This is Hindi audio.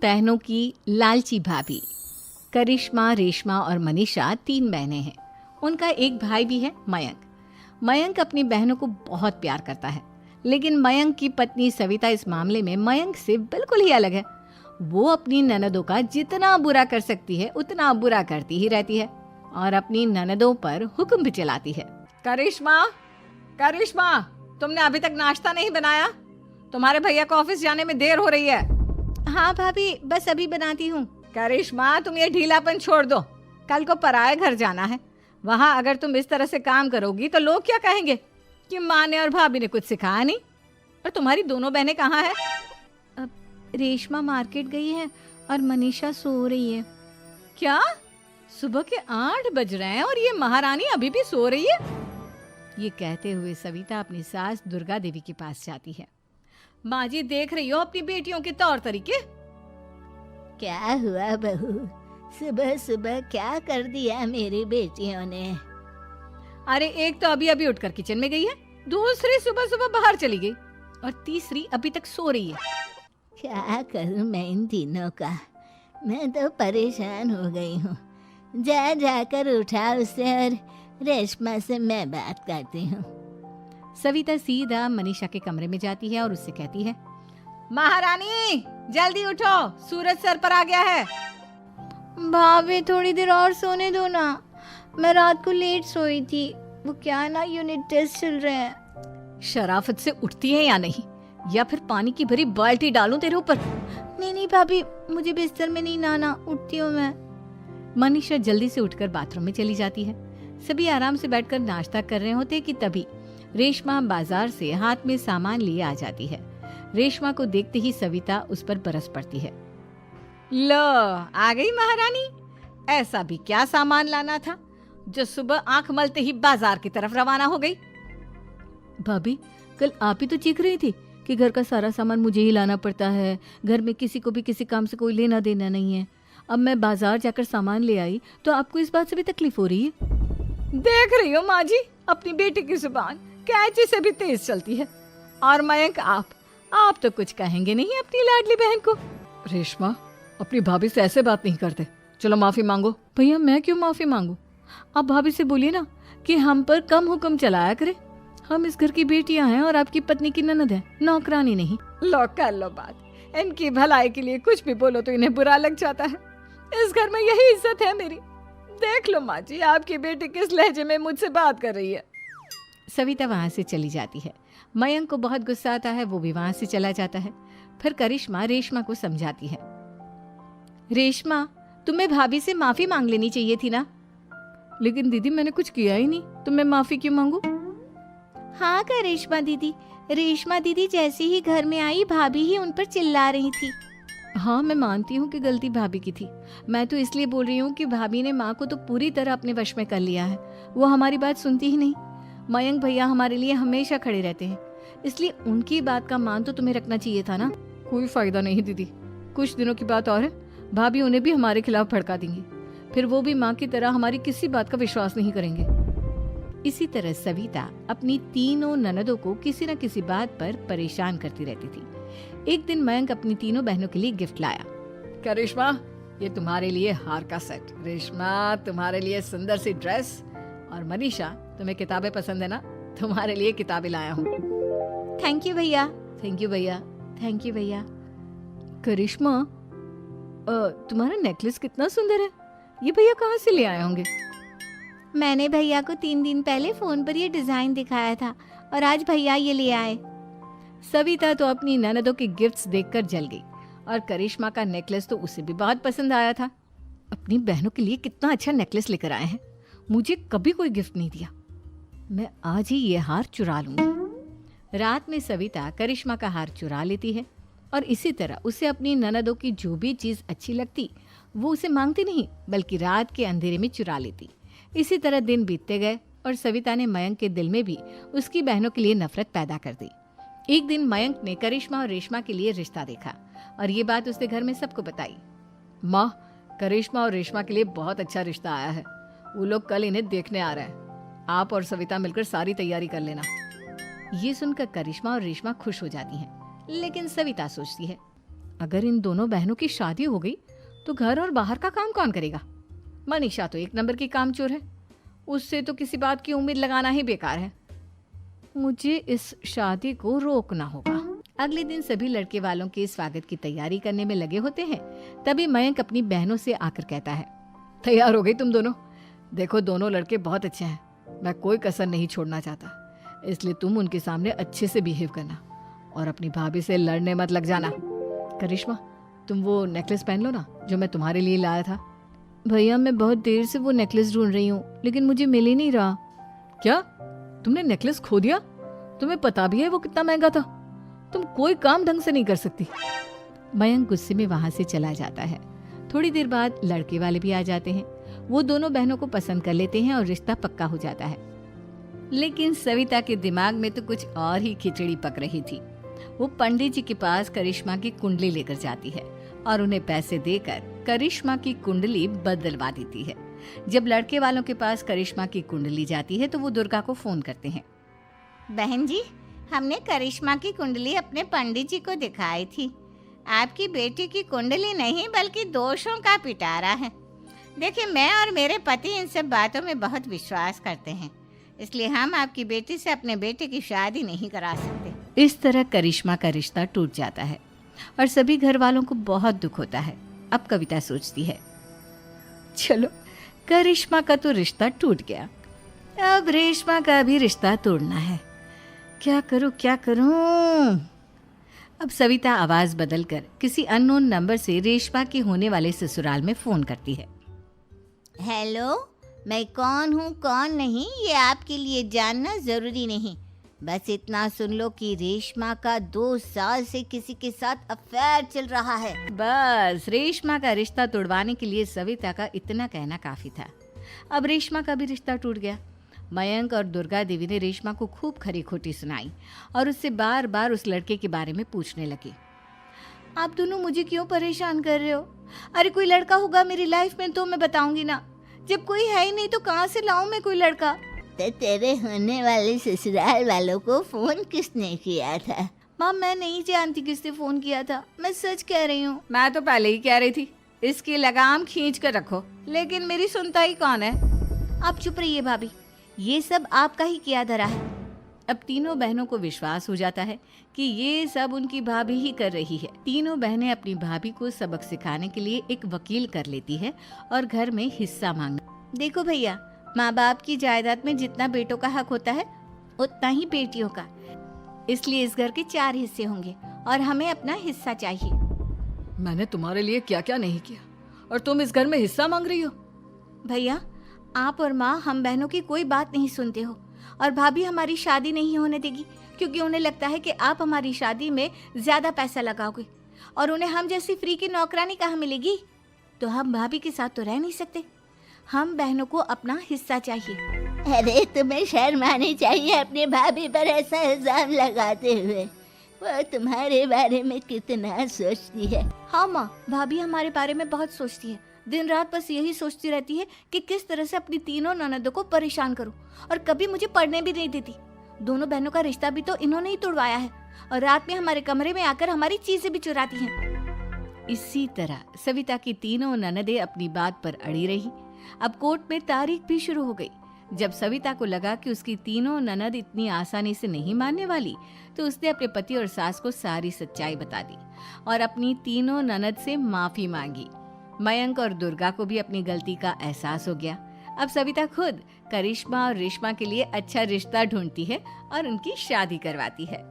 बहनों की लालची भाभी। करिश्मा, रेशमा और मनीषा 3 बहनें हैं। उनका एक भाई भी है, मयंक। मयंक अपनी बहनों को बहुत प्यार करता है, लेकिन मयंक की पत्नी सविता इस मामले में मयंक से बिल्कुल ही अलग है। वो अपनी ननदों का जितना बुरा कर सकती है उतना बुरा करती ही रहती है और अपनी ननदों पर हुक्म भी चलाती है। करिश्मा, करिश्मा, तुमने अभी तक नाश्ता नहीं बनाया? तुम्हारे भैया को ऑफिस जाने में देर हो रही है। हाँ भाभी, बस अभी बनाती हूँ। करिश्मा, तुम ये ढीलापन छोड़ दो। कल को पराये घर जाना है। वहाँ अगर तुम इस तरह से काम करोगी तो लोग क्या कहेंगे कि माँ ने और भाभी ने कुछ सिखाया नहीं। और तुम्हारी दोनों बहनें कहाँ हैं? अब रेशमा मार्केट गई है और मनीषा सो रही है। क्या? सुबह के 8 बज रहे हैं और ये महारानी अभी भी सो रही है? ये कहते हुए सविता अपनी सास दुर्गा देवी के पास जाती है। माँ जी, देख रही हो अपनी बेटियों के तौर तरीके? क्या हुआ बहू, सुबह सुबह क्या कर दिया मेरी बेटियों ने? अरे एक तो अभी अभी उठकर किचन में गई है, दूसरी सुबह सुबह बाहर चली गई और तीसरी अभी तक सो रही है। क्या करूं मैं इन तीनों का, मैं तो परेशान हो गई हूँ। जा जाकर उठा उसे और रेशमा से मैं बात करती हूँ। सविता सीधा मनीषा के कमरे में जाती है और उससे कहती है, महारानी जल्दी उठो, सूरज सर पर आ गया है। भाभी थोड़ी देर और सोने दो ना, मैं रात को लेट सोई थी। वो क्या है ना, यूनिट टेस्ट चल रहे हैं। शराफत से उठती है या नहीं, या फिर पानी की भरी बाल्टी डालूं तेरे ऊपर? नहीं भाभी, मुझे बिस्तर में नहीं नहाना, उठती हूँ मैं। मनीषा जल्दी से उठकर बाथरूम में चली जाती है। सभी आराम से बैठकर नाश्ता कर रहे होते कि तभी रेशमा बाजार से हाथ में सामान लिए आ जाती है। रेशमा को देखते ही सविता उस पर बरस पड़ती है। लो, आ गई महारानी। ऐसा भी क्या सामान लाना था जो सुबह आंख मलते ही बाजार की तरफ रवाना हो गई? भाभी, कल आप ही तो चीख रही थी कि घर का सारा सामान मुझे ही लाना पड़ता है, घर में किसी को भी किसी काम से कोई लेना देना नहीं है। अब मैं बाजार जाकर सामान ले आई तो आपको इस बात से भी तकलीफ हो रही है? देख रही हो माँ जी, अपनी बेटी की जुबान कैंची से भी तेज चलती है। और मयंक, आप तो कुछ कहेंगे नहीं अपनी लाडली बहन को? रेशमा, अपनी भाभी से ऐसे बात नहीं करते। चलो माफी मांगो। भैया, मैं क्यों माफी मांगू? आप भाभी से बोलिए ना कि हम पर कम हुक्म चलाया करे। हम इस घर की बेटियां हैं और आपकी पत्नी की ननद है, नौकरानी नहीं। लो कर लो बात। इनकी भलाई के लिए कुछ भी बोलो तो इन्हें बुरा लग जाता है। इस घर में यही इज्जत है मेरी। देख लो माँ जी, आपकी बेटी किस लहजे में मुझसे बात कर रही है। सविता वहां से चली जाती है। मयंक को बहुत गुस्सा आता है, वो भी वहां से चला जाता है। फिर करिश्मा रेशमा को समझाती है, रेशमा, तुम्हें भाभी से माफी मांग लेनी चाहिए थी ना। लेकिन दीदी, मैंने कुछ किया ही नहीं, तो मैं माफी क्यों मांगू? हाँ करिश्मा दीदी, रेशमा दीदी जैसे ही घर में आई भाभी ही उन पर चिल्ला रही थी। हाँ, मैं मानती हूँ कि गलती भाभी की थी। मैं तो इसलिए बोल रही हूँ कि भाभी ने माँ को तो पूरी तरह अपने वश में कर लिया है। वो हमारी बात सुनती ही नहीं। मयंक भैया हमारे लिए हमेशा खड़े रहते हैं, इसलिए उनकी बात का मान तो तुम्हें रखना चाहिए था ना। कोई फायदा नहीं दीदी, कुछ दिनों की बात और है, भाभी उन्हें भी हमारे खिलाफ भड़का देंगी। फिर वो भी माँ की तरह हमारी किसी बात का विश्वास नहीं करेंगे। इसी तरह सविता अपनी तीनों ननदों को किसी न किसी बात पर परेशान करती रहती थी। एक दिन मयंक अपनी तीनों बहनों के लिए गिफ्ट लाया। करिश्मा, ये तुम्हारे लिए हार का सेट। रेशमा, तुम्हारे लिए सुंदर सी ड्रेस। और मनीषा, तुम्हें किताबें पसंद है ना, तुम्हारे लिए किताबें लाया हूँ। थैंक यू भैया। थैंक यू भैया। थैंक यू भैया। करिश्मा, तुम्हारा नेकलेस कितना सुंदर है, ये भैया कहाँ से ले आए होंगे? मैंने भैया को 3 दिन पहले फोन पर ये डिजाइन दिखाया था और आज भैया ये ले आए। सविता तो अपनी ननदों के गिफ्ट्स देखकर जल गई और करिश्मा का नेकलेस तो उसे भी बहुत पसंद आया था। अपनी बहनों के लिए कितना अच्छा नेकलेस लेकर आए हैं, मुझे कभी कोई गिफ्ट नहीं दिया। मैं आज ही ये हार चुरा लूंगी। रात में सविता करिश्मा का हार चुरा लेती है और इसी तरह उसे अपनी ननदों की जो भी चीज अच्छी लगती वो उसे मांगती नहीं, बल्कि रात के अंधेरे में चुरा लेती। इसी तरह दिन बीतते गए और सविता ने मयंक के दिल में भी उसकी बहनों के लिए नफरत पैदा कर दी। एक दिन मयंक ने करिश्मा और रेशमा के लिए रिश्ता देखा और ये बात उसने घर में सबको बताई। माँ, करिश्मा और रेशमा के लिए बहुत अच्छा रिश्ता आया है, वो लोग कल इन्हें देखने आ रहे हैं। आप और सविता मिलकर सारी तैयारी कर लेना। ये सुनकर करिश्मा और रेशमा खुश हो जाती हैं, लेकिन सविता सोचती है, अगर इन दोनों बहनों की शादी हो गई तो घर और बाहर का काम कौन करेगा? मनीषा तो एक नंबर की कामचोर है, उससे तो किसी बात की उम्मीद लगाना ही बेकार है। मुझे इस शादी को रोकना होगा। अगले दिन सभी लड़के वालों के स्वागत की तैयारी करने में लगे होते हैं। तभी मयंक अपनी बहनों से आकर कहता है, तैयार हो गई तुम दोनों? देखो दोनों लड़के बहुत अच्छे हैं, मैं कोई कसर नहीं छोड़ना चाहता, इसलिए तुम उनके सामने अच्छे से बिहेव करना और अपनी भाभी से लड़ने मत लग जाना। करिश्मा, तुम वो नेकलेस पहन लो ना जो मैं तुम्हारे लिए लाया था। भैया मैं बहुत देर से वो नेकलेस ढूंढ रही हूँ, लेकिन मुझे मिल ही नहीं रहा। क्या तुमने नेकलेस खो दिया? तुम्हें पता भी है वो कितना महंगा था? तुम कोई काम ढंग से नहीं कर सकती। मयंक गुस्से में वहां से चला जाता है। थोड़ी देर बाद लड़के वाले भी आ जाते हैं। वो दोनों बहनों को पसंद कर लेते हैं और रिश्ता पक्का हो जाता है। लेकिन सविता के दिमाग में तो कुछ और ही खिचड़ी पक रही थी। वो पंडित जी के पास करिश्मा की कुंडली लेकर जाती है और उन्हें पैसे देकर करिश्मा की कुंडली बदलवा देती है। जब लड़के वालों के पास करिश्मा की कुंडली जाती है तो वो दुर्गा को फोन करते हैं। बहन जी, हमने करिश्मा की कुंडली अपने पंडित जी को दिखाई थी। आपकी बेटी की कुंडली नहीं बल्कि दोषों का पिटारा है। देखिए, मैं और मेरे पति इन सब बातों में बहुत विश्वास करते हैं, इसलिए हम आपकी बेटी से अपने बेटे की शादी नहीं करा सकते। इस तरह करिश्मा का रिश्ता टूट जाता है और सभी घर वालों को बहुत दुख होता है। अब कविता सोचती है, चलो करिश्मा का तो रिश्ता टूट गया, अब रेशमा का भी रिश्ता तोड़ना है। क्या करूं? अब सविता आवाज बदलकर किसी अननोन नंबर से रेशमा के होने वाले ससुराल में फोन करती है। हेलो, मैं कौन हूँ कौन नहीं ये आपके लिए जानना जरूरी नहीं, बस इतना सुन लो कि रेशमा का 2 साल से किसी के साथ अफेयर चल रहा है। बस रेशमा का रिश्ता तोड़वाने के लिए सविता का इतना कहना काफी था। अब रेशमा का भी रिश्ता टूट गया। मयंक और दुर्गा देवी ने रेशमा को खूब खरी खोटी सुनाई और उससे बार बार उस लड़के के बारे में पूछने लगे। आप दोनों मुझे क्यों परेशान कर रहे हो? अरे कोई लड़का होगा मेरी लाइफ में तो मैं बताऊंगी ना, जब कोई है ही नहीं तो कहाँ से लाऊं मैं कोई लड़का? तो तेरे होने वाले ससुराल वालों को फोन किसने किया था? माँ, मैं नहीं जानती किसने फोन किया था, मैं सच कह रही हूँ। मैं तो पहले ही कह रही थी इसकी लगाम खींच कर रखो, लेकिन मेरी सुनता ही कौन है। आप चुप रहिए भाभी, ये सब आपका ही किया धरा है। अब तीनों बहनों को विश्वास हो जाता है कि ये सब उनकी भाभी ही कर रही है। तीनों बहनें अपनी भाभी को सबक सिखाने के लिए एक वकील कर लेती है और घर में हिस्सा मांगना। देखो भैया, माँ बाप की जायदाद में जितना बेटों का हक होता है उतना ही बेटियों का, इसलिए इस घर के 4 हिस्से होंगे और हमें अपना हिस्सा चाहिए। मैंने तुम्हारे लिए क्या क्या नहीं किया और तुम इस घर में हिस्सा मांग रही हो? भैया, आप और माँ हम बहनों की कोई बात नहीं सुनते हो और भाभी हमारी शादी नहीं होने देगी क्योंकि उन्हें लगता है कि आप हमारी शादी में ज्यादा पैसा लगाओगे और उन्हें हम जैसी फ्री की नौकरानी कहाँ मिलेगी। तो हम भाभी के साथ तो रह नहीं सकते, हम बहनों को अपना हिस्सा चाहिए। अरे तुम्हें शर्म आनी चाहिए अपने भाभी पर ऐसा इल्जाम लगाते हुए। वो तुम्हारे बारे में कितना सोचती है। हाँ माँ, भाभी हमारे बारे में बहुत सोचती है, दिन रात बस यही सोचती रहती है कि किस तरह से अपनी तीनों ननदों को परेशान करूं और कभी मुझे पढ़ने भी नहीं देती। दोनों बहनों का रिश्ता भी तो इन्होंने ही तोड़वाया है और रात में हमारे कमरे में आकर हमारी चीजें भी चुराती हैं। इसी तरह सविता की तीनों ननदें अपनी बात पर अड़ी रही। अब कोर्ट में तारीख भी शुरू हो गई। जब सविता को लगा कि उसकी तीनों ननद इतनी आसानी से नहीं मानने वाली, तो उसने अपने पति और सास को सारी सच्चाई बता दी और अपनी तीनों ननद से माफी मांगी। मयंक और दुर्गा को भी अपनी गलती का एहसास हो गया। अब सविता खुद करिश्मा और रेशमा के लिए अच्छा रिश्ता ढूंढती है और उनकी शादी करवाती है।